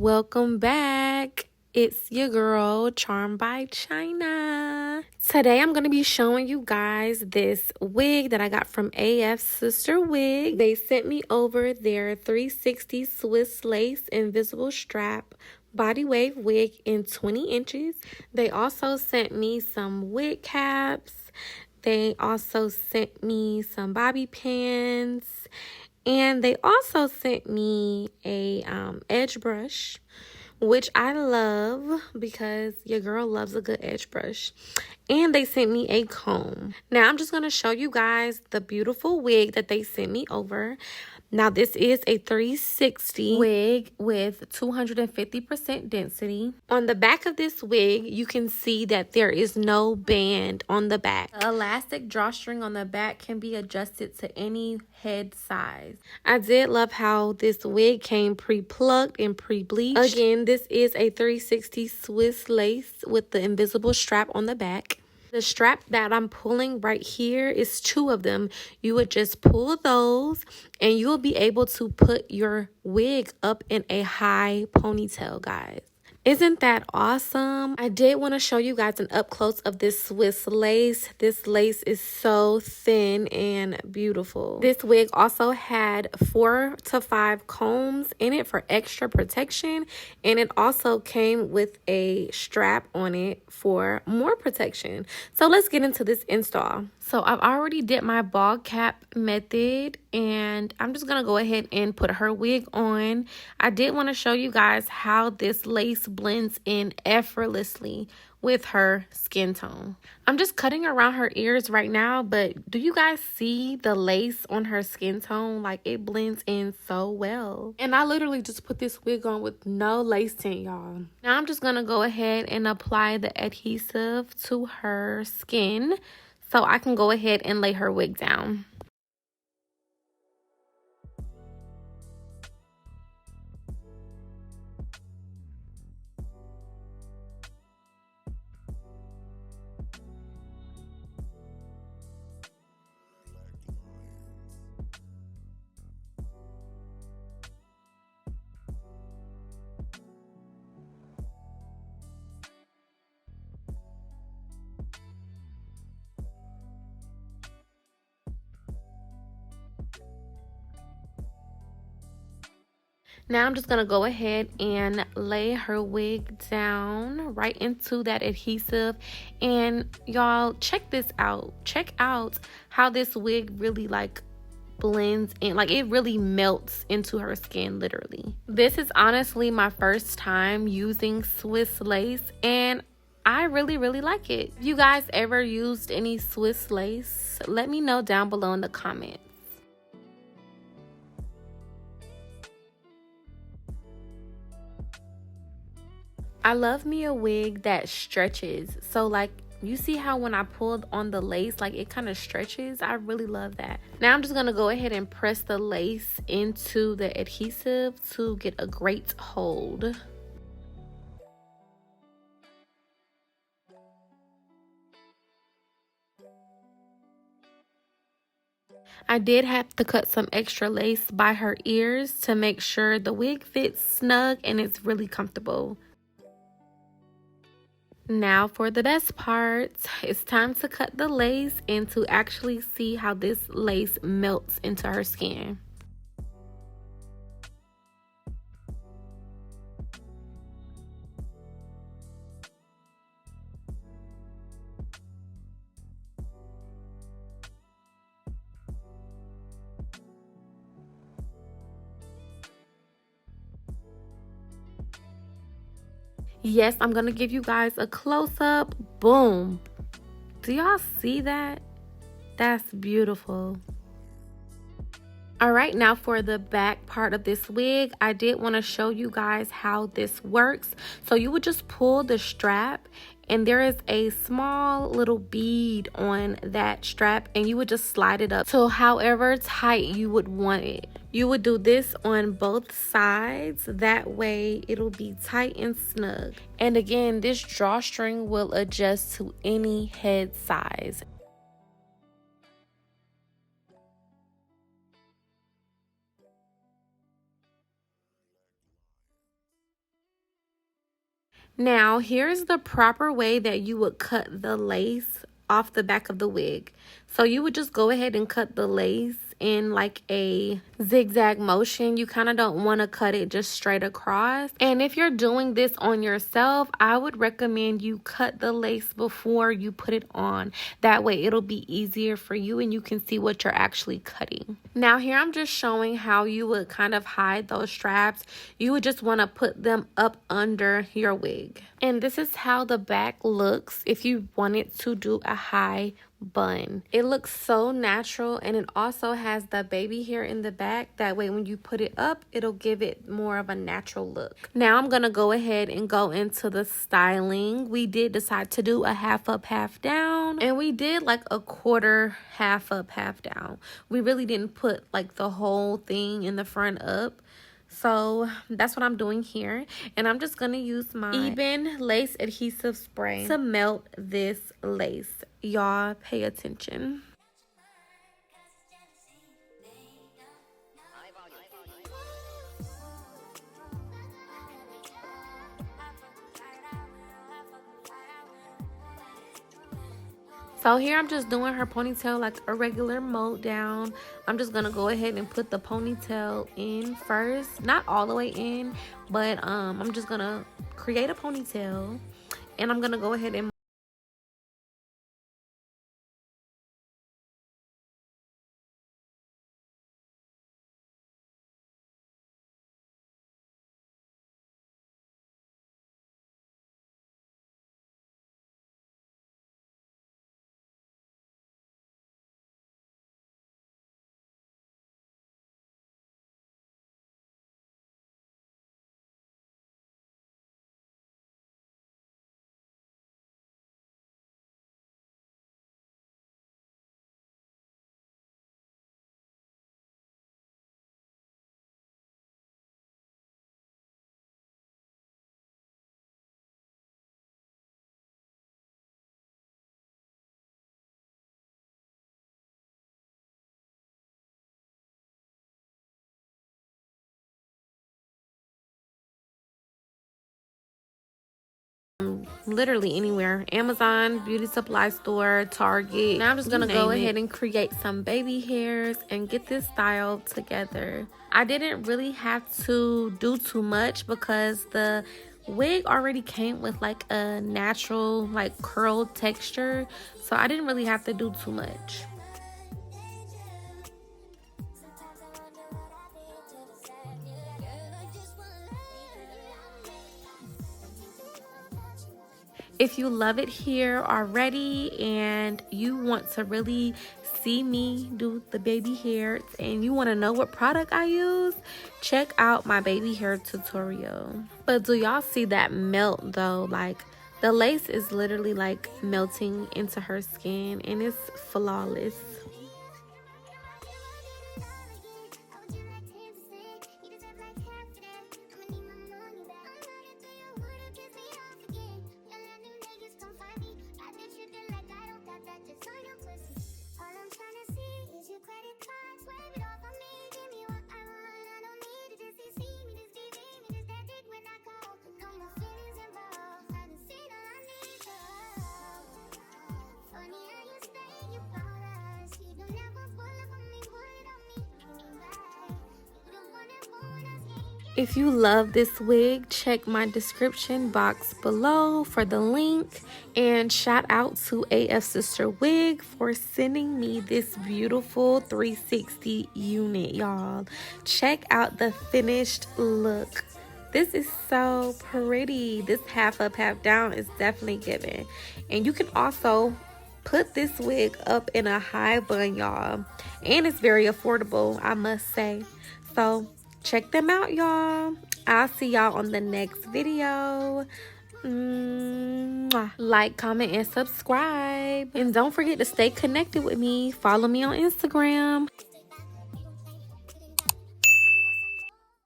Welcome back. It's your girl, Charmed by China. Today, I'm going to be showing you guys this wig that I got from Afsisterwig. They sent me over their 360 Swiss lace invisible strap body wave wig in 20 inches. They also sent me some wig caps. They also sent me some bobby pins. And they also sent me a edge brush, which I love because your girl loves a good edge brush. And they sent me a comb. Now, I'm just going to show you guys the beautiful wig that they sent me over. Now, this is a 360 wig with 250% density. On the back of this wig, you can see that there is no band on the back. The elastic drawstring on the back can be adjusted to any head size. I did love how this wig came pre-plucked and pre-bleached. Again, this is a 360 Swiss lace with the invisible strap on the back. The strap that I'm pulling right here is 2 of them. You would just pull those and you'll be able to put your wig up in a high ponytail, guys. Isn't that awesome? I did want to show you guys an up close of this Swiss lace. This lace is so thin and beautiful. This wig also had 4 to 5 combs in it for extra protection, and it also came with a strap on it for more protection. So let's get into this install. So I've already did my ball cap method, and I'm just gonna go ahead and put her wig on. I did want to show you guys how this lace blends in effortlessly with her skin tone. I'm just cutting around her ears right now, but do you guys see the lace on her skin tone? Like, it blends in so well. And I literally just put this wig on with no lace tint, y'all. Now I'm just gonna go ahead and apply the adhesive to her skin so I can go ahead and lay her wig down. Now I'm just going to go ahead and lay her wig down right into that adhesive. And y'all, check this out. Check out how this wig really blends in. Like, it really melts into her skin, literally. This is honestly my first time using Swiss lace, and I really like it. If you guys ever used any Swiss lace, let me know down below in the comments. I love me a wig that stretches. So like, you see how when I pulled on the lace, like, it kind of stretches? I really love that. Now I'm just going to go ahead and press the lace into the adhesive to get a great hold. I did have to cut some extra lace by her ears to make sure the wig fits snug and it's really comfortable. Now for the best part, it's time to cut the lace and to actually see how this lace melts into her skin. Yes, I'm gonna give you guys a close-up. Boom. Do y'all see that? That's beautiful. All right, now for the back part of this wig, I did want to show you guys how this works. So you would just pull the strap, and there is a small little bead on that strap, and you would just slide it up to however tight you would want it. You would do this on both sides. That way it'll be tight and snug. And again, this drawstring will adjust to any head size. Now, here's the proper way that you would cut the lace off the back of the wig. So you would just go ahead and cut the lace in like a zigzag motion. You kind of don't want to cut it just straight across. And if you're doing this on yourself, I would recommend you cut the lace before you put it on. That way it'll be easier for you and you can see what you're actually cutting. Now here I'm just showing how you would kind of hide those straps. You would just want to put them up under your wig. And this is how the back looks if you wanted to do a high bun. It looks so natural, and it also has the baby hair in the back. That way when you put it up, it'll give it more of a natural look. Now I'm gonna go ahead and go into the styling. We did decide to do a half up, half down, and we did like a quarter half up, half down. We really didn't put like the whole thing in the front up. So that's what I'm doing here, and I'm just gonna use my Eben lace adhesive spray to melt this lace. Y'all pay attention. So here I'm just doing her ponytail like a regular mold down. I'm just gonna go ahead and put the ponytail in first, not all the way in, but I'm just gonna create a ponytail, and I'm gonna go ahead and literally anywhere. Amazon, beauty supply store, Target. Now I'm just gonna go ahead and create some baby hairs and get this style together. I didn't really have to do too much because the wig already came with like a natural like curl texture, so I didn't really have to do too much. If you love it here already and you want to really see me do the baby hair and you want to know what product I use, check out my baby hair tutorial. But do y'all see that melt though? Like the lace is literally like melting into her skin and it's flawless. If you love this wig, check my description box below for the link. And shout out to Afsisterwig for sending me this beautiful 360 unit, y'all. Check out the finished look. This is so pretty. This half up, half down is definitely giving. And you can also put this wig up in a high bun, y'all. And it's very affordable, I must say. So check them out, y'all. I'll see y'all on the next video. Like, comment, and subscribe. And don't forget to stay connected with me. Follow me on Instagram.